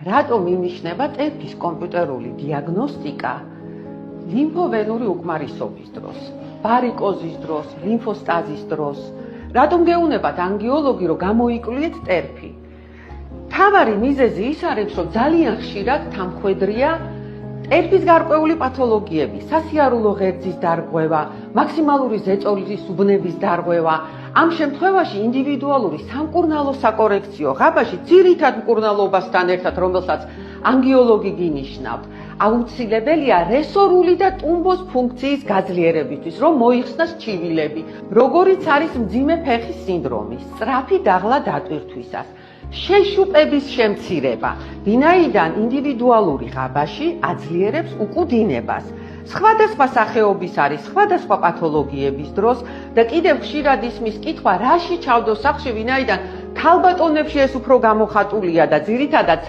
რატომ ინიშნება ტერფის კომპიუტერული დიაგნოსტიკა ლიმფოვენური უკმარისობის დროს, ვარიკოზის დროს, ლიმფოსტაზის დროს? რატომ გეუნებათ ანგიოლოგი, რომ გამოიკვლიეთ ტერფი? მთავარი მიზეზი ის არის, რომ ძალიან ხშირად თამხვედრია ტერფის გარკვეული პათოლოგიები, სასიარულო ღერძის დარღვევა, მაქსიმალური ზეწოლის უბნების დარღვევა. ამ შემთხვევაში ინდივიდუალური სამკურნალო საკორექციო ღაბაში ძირითად მკურნალობასთან ერთად, რომელსაც ანგიოლოგი გინიშნავთ, აუცილებელია რესორული და ტუმბოს ფუნქციის გაძლიერებისთვის, რომ მოიხსნას ჩივილები, როგორიც არის მძიმე ფეხის სინდრომი, სწრაფი დაღლა დატვირთვისას, შეშუპების შემცირება, ვინაიდან ინდივიდუალური ღაბაში აძლიერებს უკუდინებას. სხვადასხვა სახეობის არის სხვადასხვა პათოლოგიების დროს და კიდევ ხშირად ისმის კითხვა, რაში ჩავდო სახლში, ვინაიდან ქალბატონებში ეს უფრო გამოხატულია და ძირითადად